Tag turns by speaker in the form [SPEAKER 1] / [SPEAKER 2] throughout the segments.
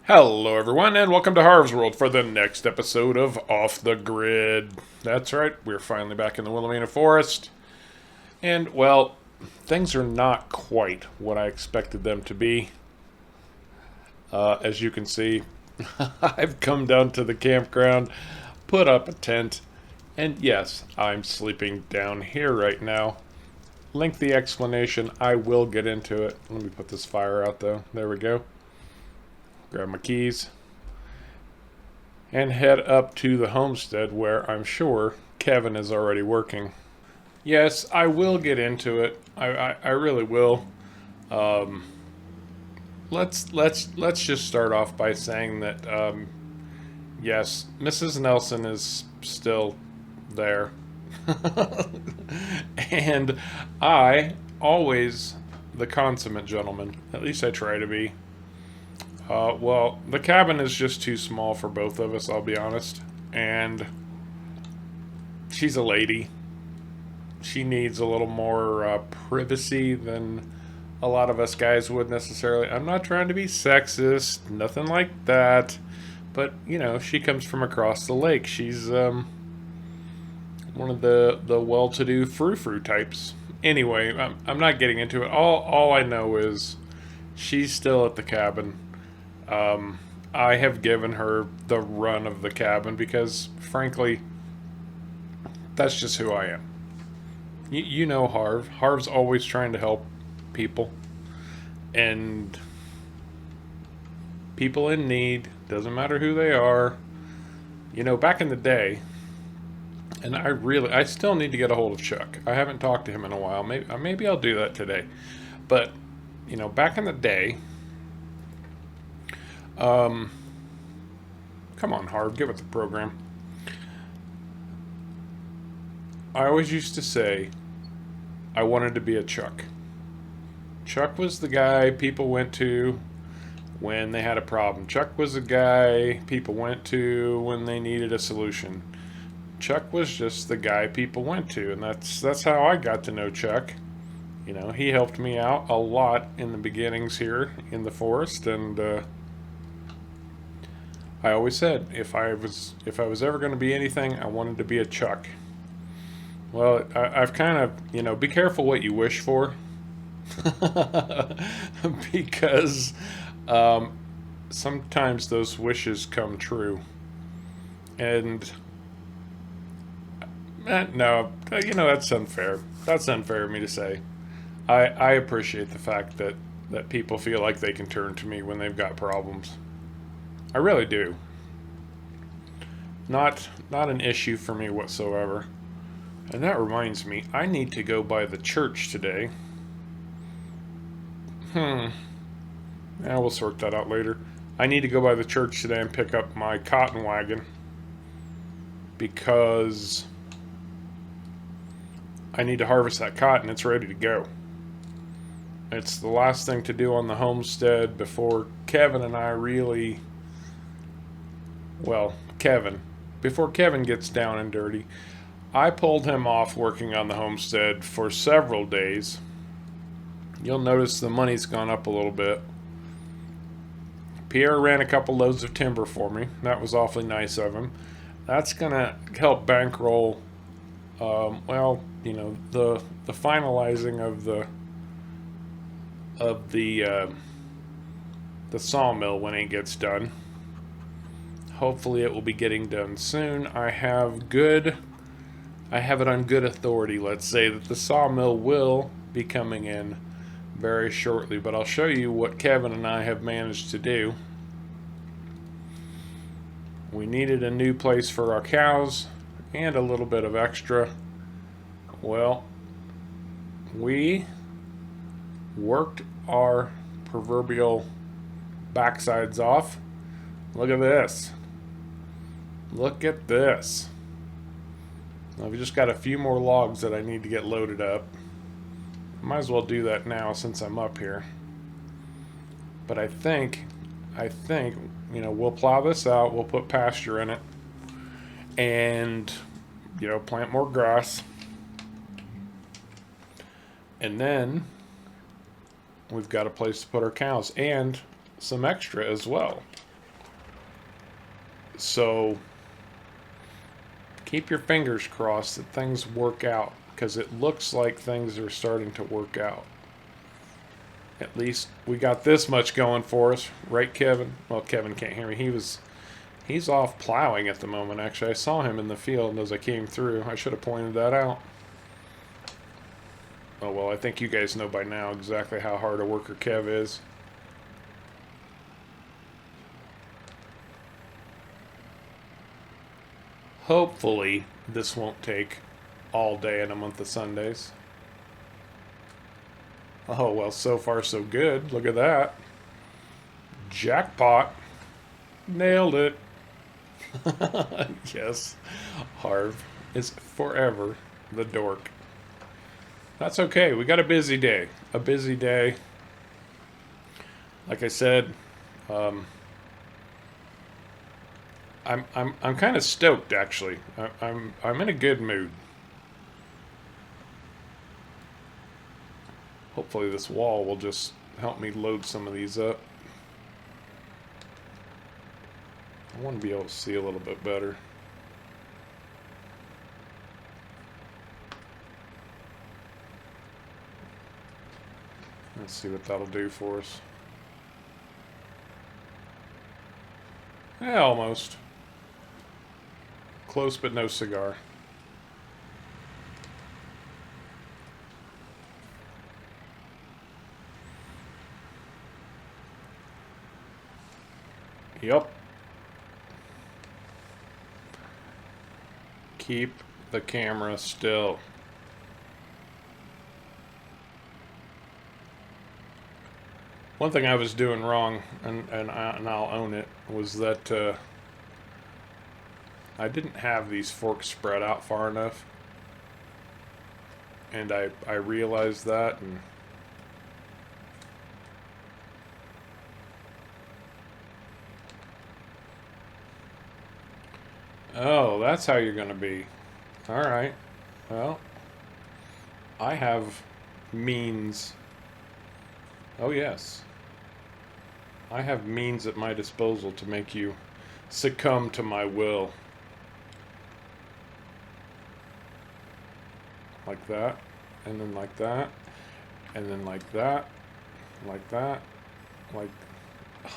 [SPEAKER 1] Hello, everyone, and welcome to Harv's World for the next episode of Off the Grid. That's right, we're finally back in the Willamina Forest. And, well, things are not quite what I expected them to be. As you can see, I've come down to the campground, put up a tent, and yes, I'm sleeping down here right now. Lengthy explanation, I will get into it. Let me put this fire out, though. There we go. Grab my keys and head up to the homestead where I'm sure Kevin is already working. Yes, I will get into it. I really will. Let's just start off by saying that yes, Mrs. Nelson is still there, and I always the consummate gentleman. At least I try to be. Well, the cabin is just too small for both of us, I'll be honest. And she's a lady. She needs a little more privacy than a lot of us guys would necessarily. I'm not trying to be sexist, nothing like that. But, you know, she comes from across the lake. She's one of the well-to-do frou-frou types. Anyway, I'm not getting into it. All I know is she's still at the cabin. I have given her the run of the cabin because, frankly, that's just who I am. You know Harv. Harv's always trying to help people. And people in need, doesn't matter who they are. You know, back in the day, and I still need to get a hold of Chuck. I haven't talked to him in a while. Maybe I'll do that today. But, you know, back in the day, come on, Harv, give it the program. I always used to say I wanted to be a Chuck. Chuck was the guy people went to when they had a problem. Chuck was the guy people went to when they needed a solution. Chuck was just the guy people went to, and that's how I got to know Chuck. You know, he helped me out a lot in the beginnings here in the forest, and I always said if I was ever going to be anything, I wanted to be a Chuck. Well, I've kind of, you know, be careful what you wish for, because sometimes those wishes come true. And no, you know, that's unfair. That's unfair of me to say. I appreciate the fact that people feel like they can turn to me when they've got problems. I really do. Not an issue for me whatsoever. And that reminds me, I need to go by the church today. Yeah, we'll sort that out later. I need to go by the church today and pick up my cotton wagon because I need to harvest that cotton. It's ready to go. It's the last thing to do on the homestead before Kevin and I really, well, before Kevin gets down and dirty. I pulled him off working on the homestead for several days. You'll notice the money's gone up a little bit. Pierre ran a couple loads of timber for me. That was awfully nice of him. That's gonna help bankroll, well, you know, the finalizing of the sawmill when it gets done. Hopefully it will be getting done soon. I have it on good authority, let's say, that the sawmill will be coming in very shortly, but I'll show you what Kevin and I have managed to do. We needed a new place for our cows and a little bit of extra. Well, we worked our proverbial backsides off. Look at this. Look at this. Now, we just got a few more logs that I need to get loaded up. Might as well do that now since I'm up here. But I think, you know, we'll plow this out, we'll put pasture in it, and, you know, plant more grass. And then we've got a place to put our cows and some extra as well. So keep your fingers crossed that things work out, because it looks like things are starting to work out. At least we got this much going for us, right, Kevin? Well, Kevin can't hear me. He's off plowing at the moment. Actually, I saw him in the field as I came through. I should have pointed that out. Oh well, I think you guys know by now exactly how hard a worker Kev is. Hopefully, this won't take all day in a month of Sundays. Oh, well, so far so good. Look at that. Jackpot. Nailed it. Yes, Harv is forever the dork. That's okay. We got a busy day. A busy day. Like I said, I'm kind of stoked actually. I'm in a good mood. Hopefully this wall will just help me load some of these up. I want to be able to see a little bit better. Let's see what that'll do for us. Yeah, almost. Close but no cigar. Yep. Keep the camera still. One thing I was doing wrong, and I'll own it, was that I didn't have these forks spread out far enough. And I realized that, and oh, that's how you're going to be. Alright. Well, I have means. Oh, yes. I have means at my disposal to make you succumb to my will. Like that. And then like that. And then like that. Like that. Like.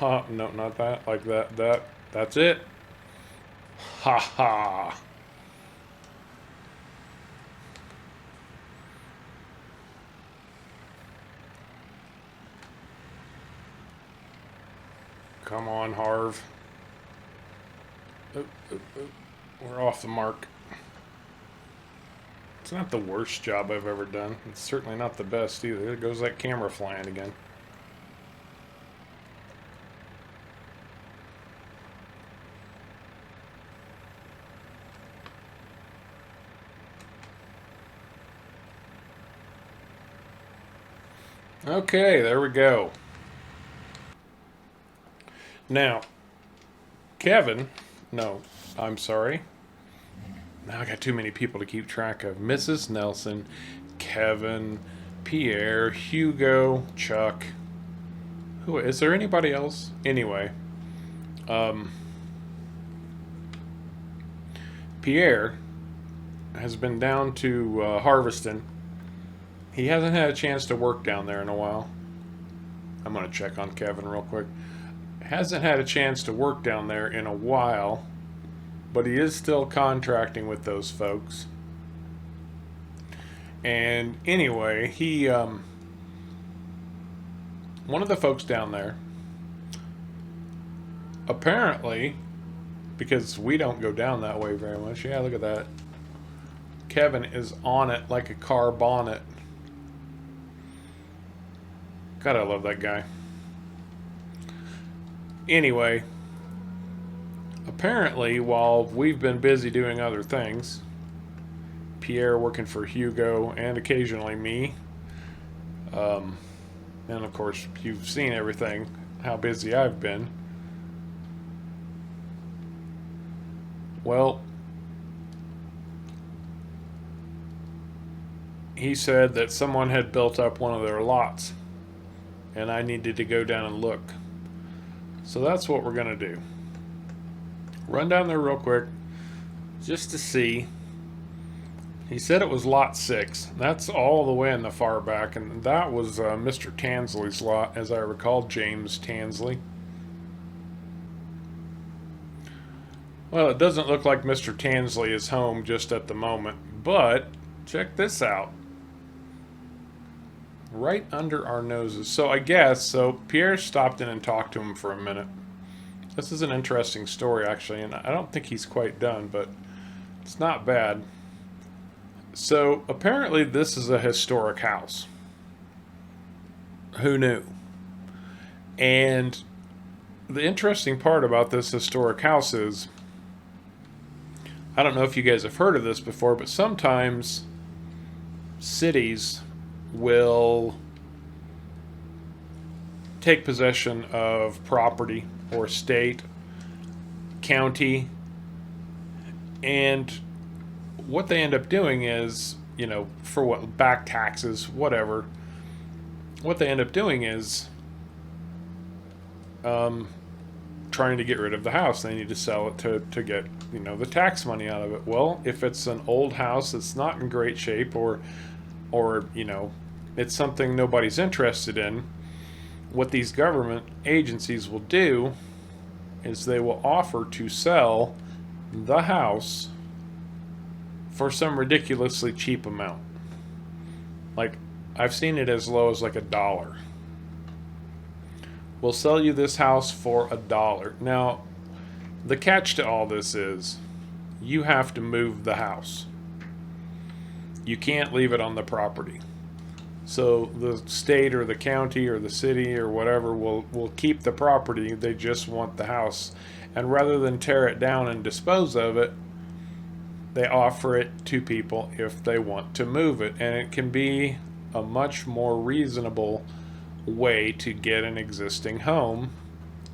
[SPEAKER 1] No, not that. Like that. That's it. Ha ha. Come on, Harv. Oh, oh, oh. We're off the mark. It's not the worst job I've ever done. It's certainly not the best either. There goes that camera flying again. Okay, there we go. Now, Kevin, no, I'm sorry. Now I got too many people to keep track of. Mrs. Nelson, Kevin, Pierre, Hugo, Chuck. Who is there anybody else? Anyway, Pierre has been down to Harveston. He hasn't had a chance to work down there in a while. I'm going to check on Kevin real quick. Hasn't had a chance to work down there in a while, but he is still contracting with those folks. And anyway, he one of the folks down there, apparently, because we don't go down that way very much. Yeah, look at that. Kevin is on it like a car bonnet. God, I love that guy. Anyway, apparently, while we've been busy doing other things, Pierre working for Hugo and occasionally me, and of course, you've seen everything, how busy I've been. Well, he said that someone had built up one of their lots, and I needed to go down and look. So that's what we're going to do. run down there real quick just to see. He said it was lot 6. That's all the way in the far back, and that was Mr. Tansley's lot, as I recall, James Tansley. Well, it doesn't look like Mr. Tansley is home just at the moment, but check this out. Right under our noses. So I guess, so Pierre stopped in and talked to him for a minute. This is an interesting story, actually, and I don't think he's quite done, but it's not bad. So apparently this is a historic house. Who knew? And the interesting part about this historic house is, I don't know if you guys have heard of this before, but sometimes cities will take possession of property or state, county, and what they end up doing is, you know, for what, back taxes, whatever, what they end up doing is trying to get rid of the house. They need to sell it to get, you know, the tax money out of it. Well, if it's an old house that's not in great shape, or you know, it's something nobody's interested in, what these government agencies will do is they will offer to sell the house for some ridiculously cheap amount. Like, I've seen it as low as like $1. We'll sell you this house for $1. Now, the catch to all this is you have to move the house. You can't leave it on the property. So the state or the county or the city or whatever will keep the property. They just want the house. And rather than tear it down and dispose of it, they offer it to people if they want to move it. And it can be a much more reasonable way to get an existing home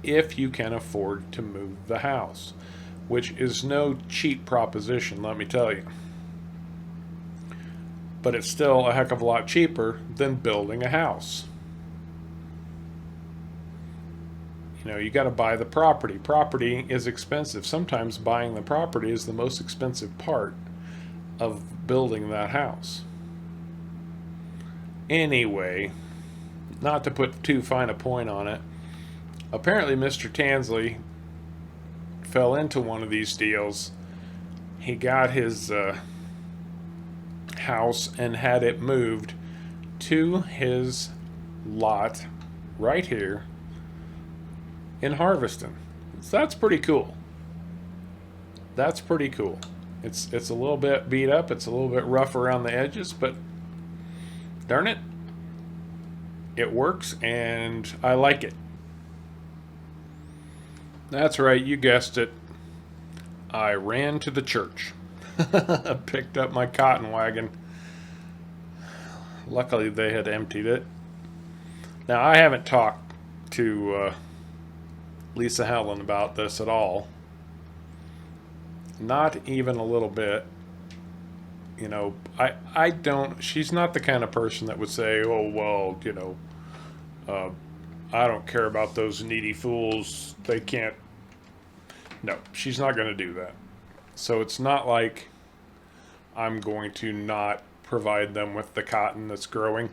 [SPEAKER 1] if you can afford to move the house, which is no cheap proposition, let me tell you. But it's still a heck of a lot cheaper than building a house. You know, you got to buy the property. Property is expensive. Sometimes buying the property is the most expensive part of building that house. Anyway, not to put too fine a point on it, apparently Mr. Tansley fell into one of these deals. He got his house and had it moved to his lot right here in Harveston. So that's pretty cool. That's pretty cool. It's a little bit beat up. It's a little bit rough around the edges, but darn it, it works and I like it. That's right, you guessed it. I ran to the church. Picked up my cotton wagon. Luckily they had emptied it. Now I haven't talked to Lisa Helen about this at all. Not even a little bit. You know, I don't, she's not the kind of person that would say, oh, well, you know, I don't care about those needy fools. They can't. No, she's not going to do that. So it's not like I'm going to not provide them with the cotton that's growing.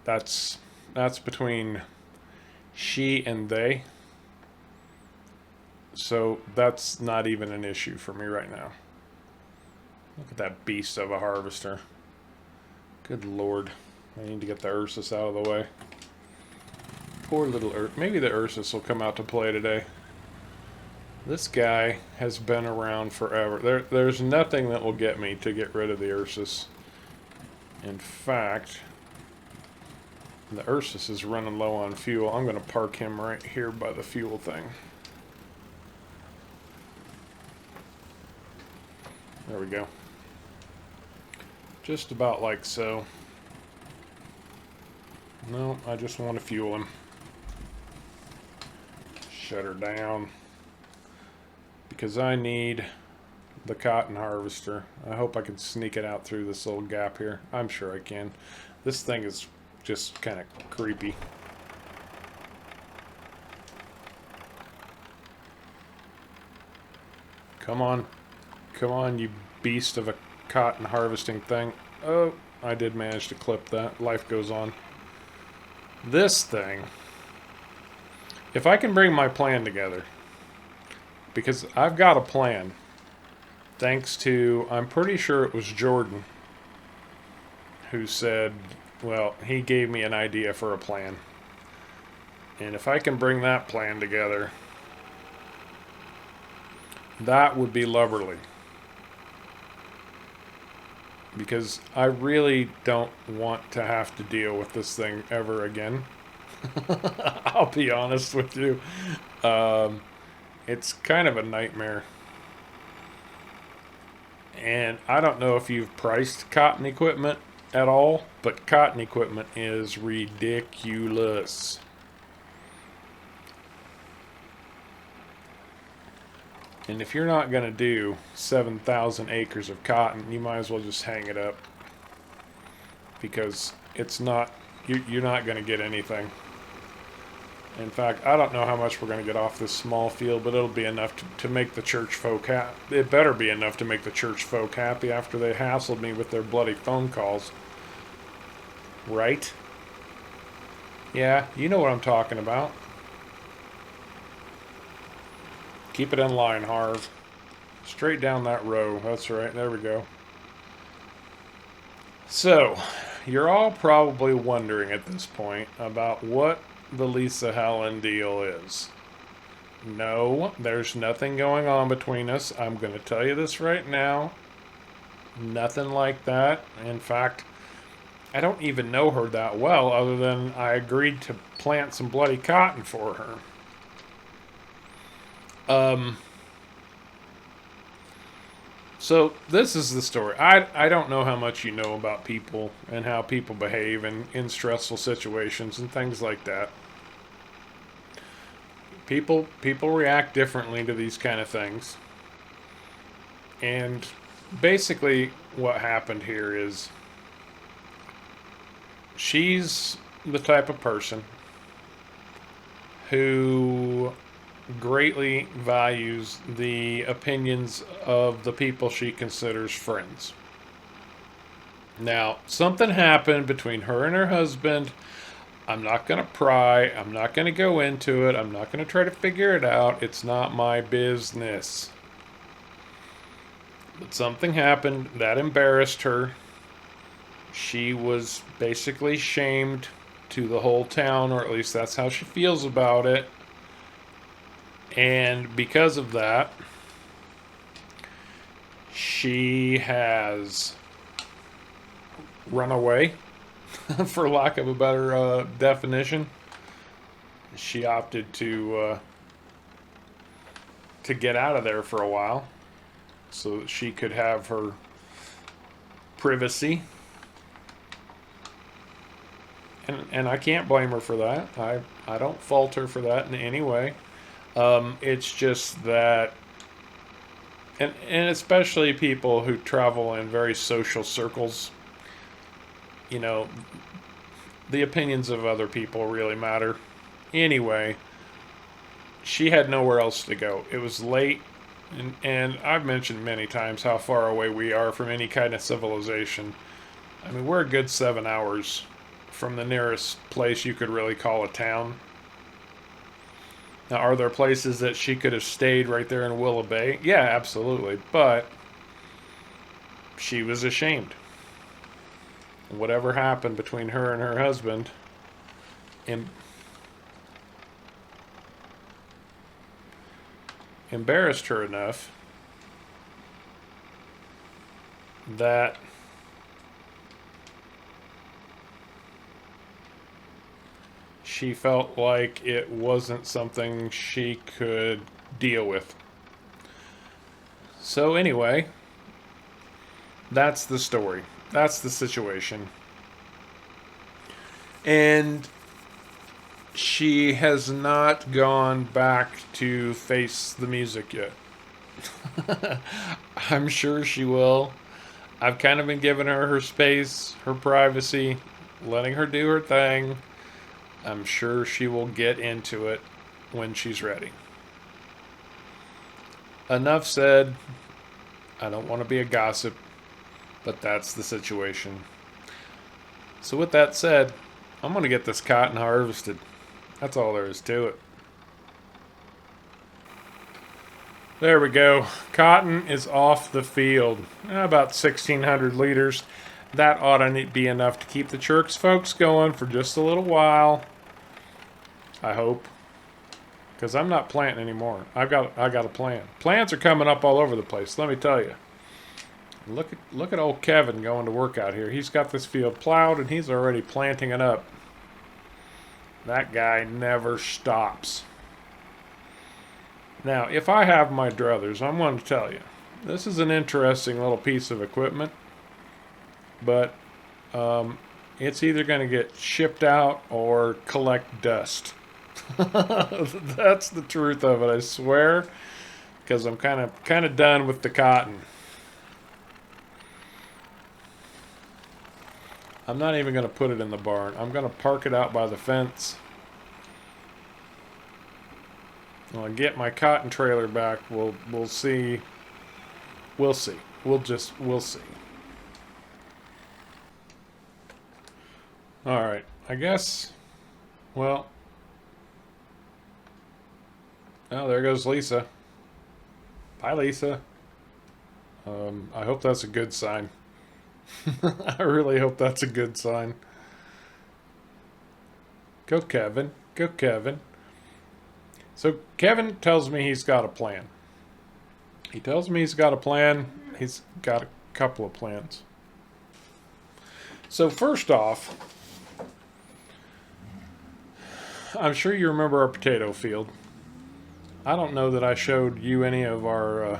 [SPEAKER 1] That's between she and they. So that's not even an issue for me right now. Look at that beast of a harvester. Good Lord. I need to get the Ursus out of the way. Poor little Ursus. Maybe the Ursus will come out to play today. This guy has been around forever. There's nothing that will get me to get rid of the Ursus. In fact, the Ursus is running low on fuel. I'm going to park him right here by the fuel thing. There we go. Just about like so. No, I just want to fuel him. Shut her down. Because I need the cotton harvester. I hope I can sneak it out through this little gap here. I'm sure I can. This thing is just kind of creepy. Come on. Come on, you beast of a cotton harvesting thing. Oh, I did manage to clip that. Life goes on. This thing, if I can bring my plan together, because I've got a plan, thanks to, I'm pretty sure it was Jordan who said, well, he gave me an idea for a plan. And if I can bring that plan together, that would be lubberly. Because I really don't want to have to deal with this thing ever again. I'll be honest with you. It's kind of a nightmare. And I don't know if you've priced cotton equipment at all, but cotton equipment is ridiculous. And if you're not going to do 7,000 acres of cotton, you might as well just hang it up. Because it's not, you're not going to get anything. In fact, I don't know how much we're going to get off this small field, but it'll be enough to make the church folk happy. It better be enough to make the church folk happy after they hassled me with their bloody phone calls. Right? Yeah, you know what I'm talking about. Keep it in line, Harv. Straight down that row. That's right. There we go. So, you're all probably wondering at this point about what the Lisa Helen deal is. No, there's nothing going on between us. I'm going to tell you this right now. Nothing like that. In fact, I don't even know her that well, other than I agreed to plant some bloody cotton for her. So this is the story. I don't know how much you know about people and how people behave in stressful situations and things like that. People react differently to these kind of things. And basically what happened here is she's the type of person who greatly values the opinions of the people she considers friends. Now, something happened between her and her husband. I'm not going to pry. I'm not going to go into it. I'm not going to try to figure it out. It's not my business. But something happened that embarrassed her. She was basically shamed to the whole town, or at least that's how she feels about it. And because of that, she has run away, for lack of a better definition. She opted to get out of there for a while so that she could have her privacy. And I can't blame her for that. I don't fault her for that in any way. It's just that, and especially people who travel in very social circles, you know, the opinions of other people really matter. Anyway, she had nowhere else to go. It was late, and I've mentioned many times how far away we are from any kind of civilization. I mean, we're a good 7 hours from the nearest place you could really call a town. Now, are there places that she could have stayed right there in Willow Bay? Yeah, absolutely. But she was ashamed. Whatever happened between her and her husband embarrassed her enough that she felt like it wasn't something she could deal with. So anyway, that's the story. That's the situation. And she has not gone back to face the music yet. I'm sure she will. I've kind of been giving her her space, her privacy, letting her do her thing. I'm sure she will get into it when she's ready. Enough said. I don't want to be a gossip, but that's the situation. So with that said, I'm going to get this cotton harvested. That's all there is to it. There we go. Cotton is off the field. About 1,600 liters. That ought to be enough to keep the Chirks folks going for just a little while. I hope. Because I'm not planting anymore. I got a plan. Plants are coming up all over the place, let me tell you. Look at old Kevin going to work out here. He's got this field plowed and he's already planting it up. That guy never stops. Now, if I have my druthers, I'm going to tell you, this is an interesting little piece of equipment, but it's either going to get shipped out or collect dust. That's the truth of it, I swear, because I'm kind of done with the cotton. I'm not even going to put it in the barn. I'm going to park it out by the fence. When I get my cotton trailer back, we'll see. We'll see. We'll see. All right. I guess. Well. Oh, there goes Lisa. Bye, Lisa. I hope that's a good sign. I really hope that's a good sign. Go, Kevin. Go, Kevin. So Kevin tells me he's got a plan. He tells me he's got a plan. He's got a couple of plans. So first off, I'm sure you remember our potato field. I don't know that I showed you any of our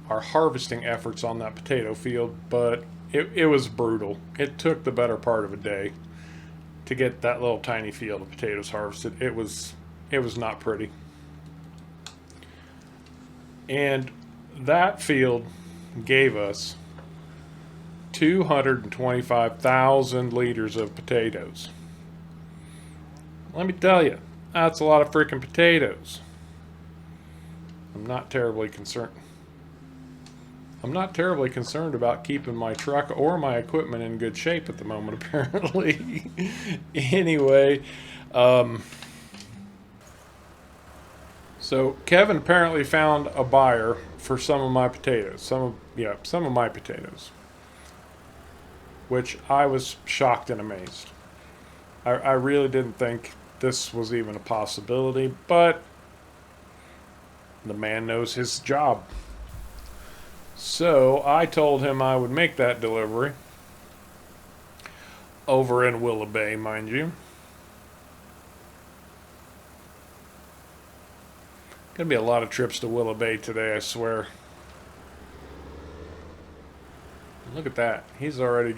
[SPEAKER 1] harvesting efforts on that potato field, but it was brutal. It took the better part of a day to get that little tiny field of potatoes harvested. It was not pretty. And that field gave us 225,000 liters of potatoes. Let me tell you, that's a lot of freaking potatoes. I'm not terribly concerned. I'm not terribly concerned about keeping my truck or my equipment in good shape at the moment, apparently. Anyway, so Kevin apparently found a buyer for some of my potatoes. Some of my potatoes. Which I was shocked and amazed. I really didn't think this was even a possibility, but the man knows his job. So I told him I would make that delivery over in Willamina, mind you. Gonna be a lot of trips to Willamina today, I swear. Look at that. He's already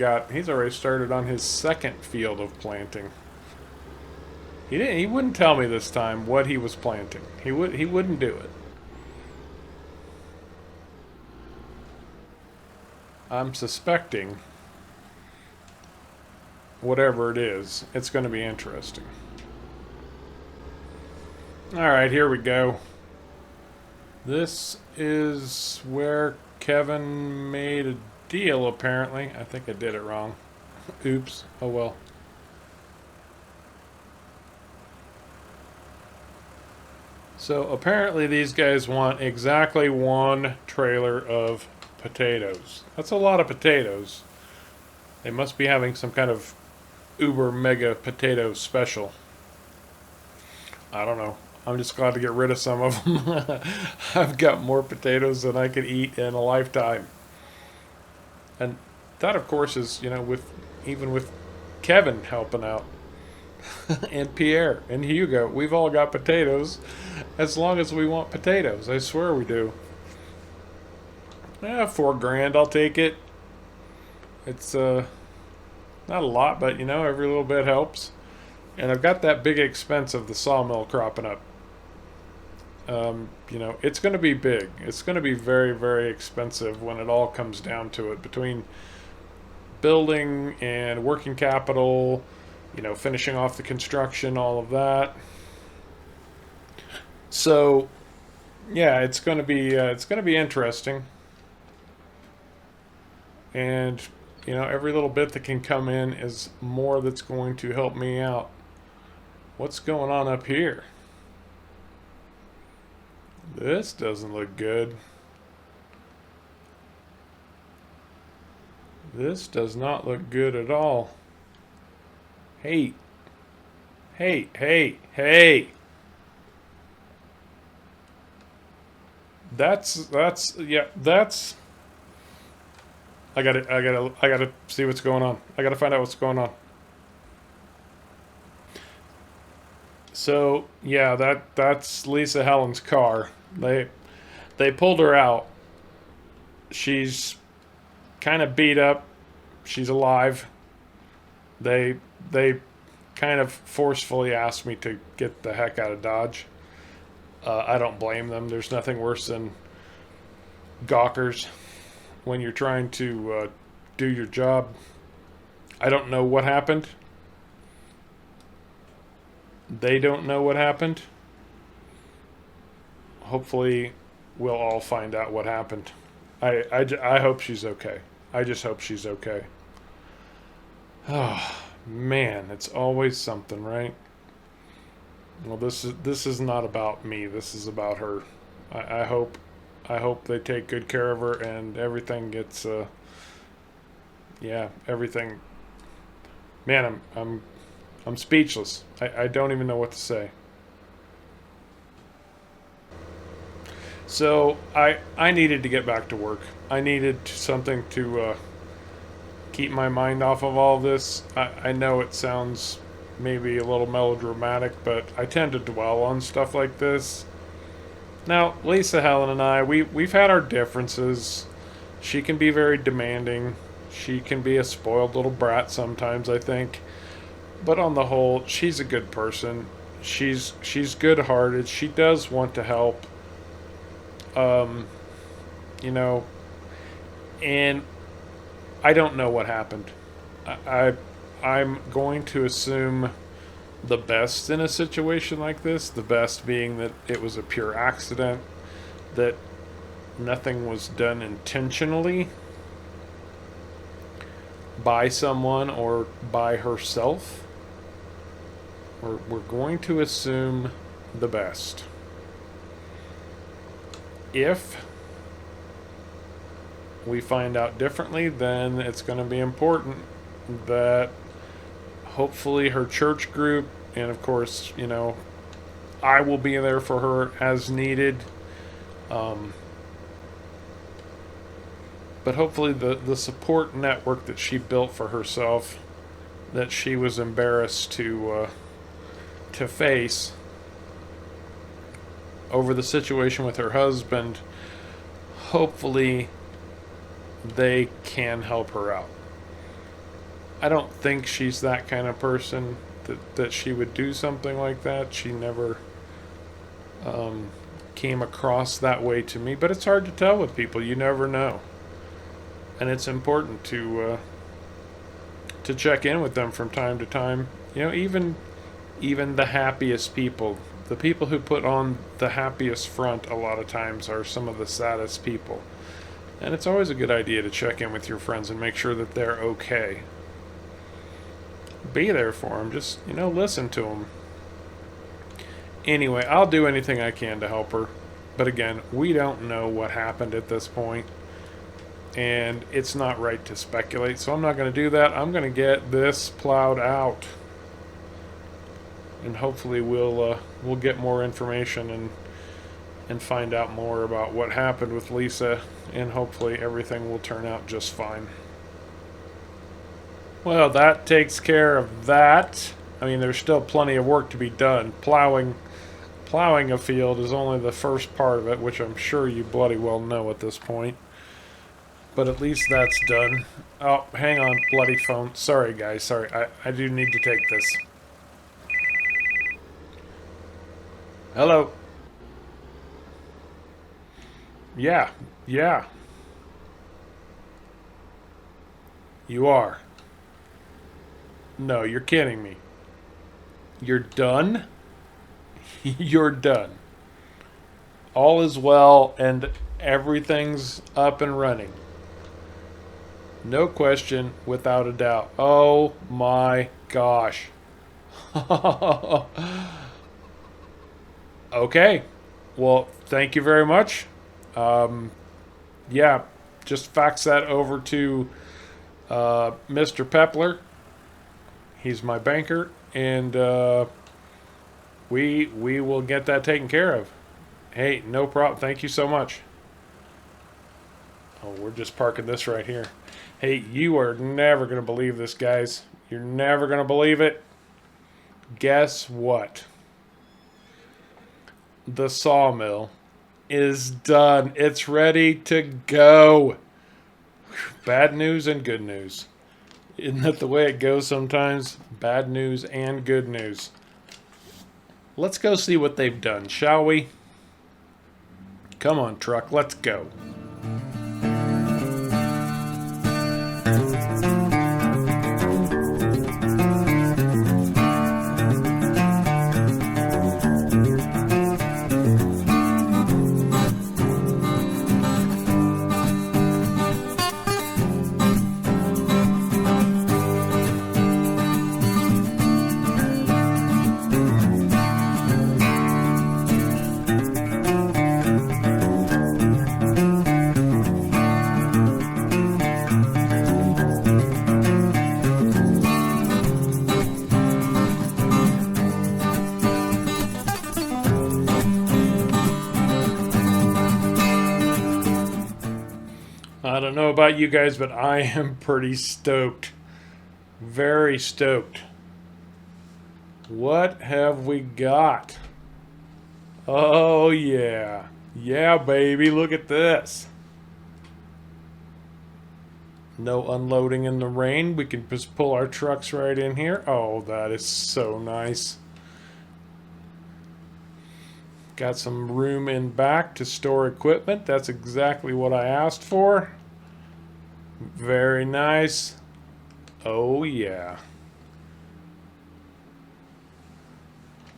[SPEAKER 1] started on his second field of planting. He wouldn't tell me this time what he was planting. He wouldn't do it. I'm suspecting whatever it is, it's going to be interesting. Alright, here we go. This is where Kevin made a deal, apparently. I think I did it wrong. Oops. Oh well. So apparently these guys want exactly one trailer of potatoes. That's a lot of potatoes. They must be having some kind of uber mega potato special. I don't know. I'm just glad to get rid of some of them. I've got more potatoes than I could eat in a lifetime. And that, of course, is, even with Kevin helping out. And Pierre and Hugo. We've all got potatoes as long as we want potatoes. I swear we do. $4,000, I'll take it. It's not a lot, but every little bit helps. And I've got that big expense of the sawmill cropping up. It's going to be big. It's going to be very, very expensive when it all comes down to it. Between building and working capital, finishing off the construction, all of that. So Yeah, it's gonna be interesting, and every little bit that can come in is more that's going to help me out. What's going on up here? This doesn't look good. This does not look good at all. Hey, hey. Yeah, that's I gotta see what's going on. I gotta find out what's going on. So yeah, that's Lisa Helen's car. They pulled her out. She's kind of beat up. She's alive. They kind of forcefully asked me to get the heck out of Dodge. I don't blame them. There's nothing worse than gawkers when you're trying to do your job. I don't know what happened. They don't know what happened. Hopefully, we'll all find out what happened. I hope she's okay. I just hope she's okay. Oh, man, it's always something, right? Well, this is not about me. This is about her. I hope they take good care of her and everything gets yeah, everything. Man, I'm speechless. I don't even know what to say. So I needed to get back to work. I needed something to keep my mind off of all this. I know it sounds maybe a little melodramatic, but I tend to dwell on stuff like this. Now, Lisa Helen and I, we've had our differences. She can be very demanding. She can be a spoiled little brat sometimes, I think. But on the whole, she's a good person. She's good-hearted. She does want to help. Um, you know, and I don't know what happened. I I'm going to assume the best in a situation like this. The best being that it was a pure accident, that nothing was done intentionally by someone or by herself. We're going to assume the best. If we find out differently, then it's going to be important that hopefully her church group, and of course, I will be there for her as needed. Um, but hopefully, the support network that she built for herself, that she was embarrassed to face over the situation with her husband, hopefully they can help her out. I don't think she's that kind of person that she would do something like that. She never came across that way to me, but it's hard to tell with people. You never know, and it's important to check in with them from time to time. Even the happiest people, the people who put on the happiest front, a lot of times are some of the saddest people. And it's always a good idea to check in with your friends and make sure that they're okay. Be there for them. Just, listen to them. Anyway, I'll do anything I can to help her. But again, we don't know what happened at this point, and it's not right to speculate, so I'm not going to do that. I'm going to get this plowed out, and hopefully we'll get more information and find out more about what happened with Lisa, and hopefully everything will turn out just fine. Well, that takes care of that. I mean, there's still plenty of work to be done. Plowing a field is only the first part of it, which I'm sure you bloody well know at this point. But at least that's done. Oh, hang on, bloody phone. Sorry, guys. Sorry. I do need to take this. Hello. Yeah. Yeah. You are. No, you're kidding me. You're done? You're done. all is well and everything's up and running. No question, without a doubt. Oh my gosh. Okay. Well, thank you very much. Yeah, just fax that over to Mr. Pepler. He's my banker, and we will get that taken care of. Hey, no problem. Thank you so much. Oh, we're just parking this right here. Hey, you are never going to believe this, guys. You're never going to believe it. Guess what? The sawmill is done. It's ready to go. Bad news and good news. Isn't that the way it goes sometimes? Bad news and good news. Let's go see what they've done, shall we? Come on, truck, let's go. I don't know about you guys, but I am pretty stoked. Very stoked. What have we got? Oh, yeah. Yeah, baby, look at this. No unloading in the rain. We can just pull our trucks right in here. Oh, that is so nice. Got some room in back to store equipment. That's exactly what I asked for. Very nice. Oh, yeah.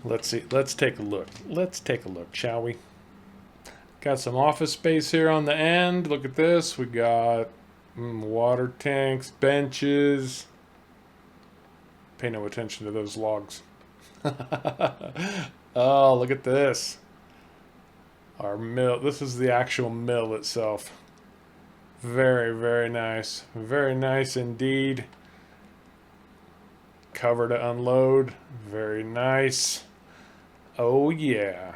[SPEAKER 1] Let's see. Let's take a look. Let's take a look, shall we? Got some office space here on the end. Look at this. We got water tanks, benches. Pay no attention to those logs. Oh, look at this. Our mill. This is the actual mill itself. Very, very nice. Very nice indeed. Cover to unload. Very nice. Oh, yeah.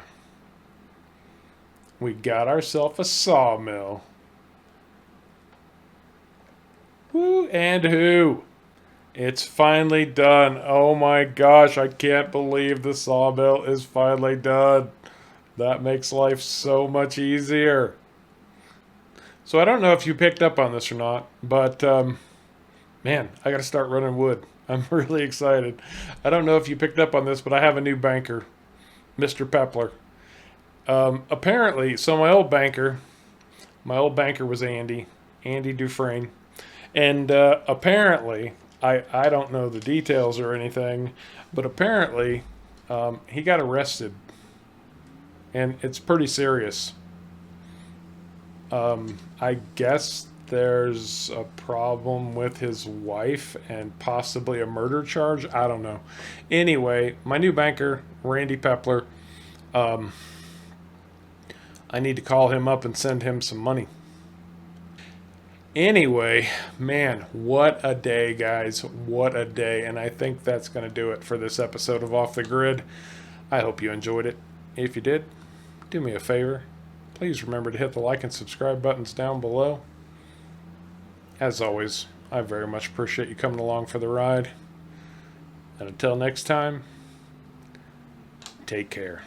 [SPEAKER 1] We got ourselves a sawmill. Woo, and who? It's finally done. Oh my gosh, I can't believe the sawmill is finally done. That makes life so much easier. So I don't know if you picked up on this or not, but man, I got to start running wood. I'm really excited. I don't know if you picked up on this, but I have a new banker, Mr. Pepler. Apparently, so my old banker was Andy Dufresne. And apparently, I don't know the details or anything, but apparently he got arrested. And it's pretty serious. I guess there's a problem with his wife and possibly a murder charge. I don't know. Anyway, my new banker, Randy Pepler, I need to call him up and send him some money. Anyway, man, what a day, guys. What a day. And I think that's going to do it for this episode of Off the Grid. I hope you enjoyed it. If you did, do me a favor. Please remember to hit the like and subscribe buttons down below. As always, I very much appreciate you coming along for the ride. And until next time, take care.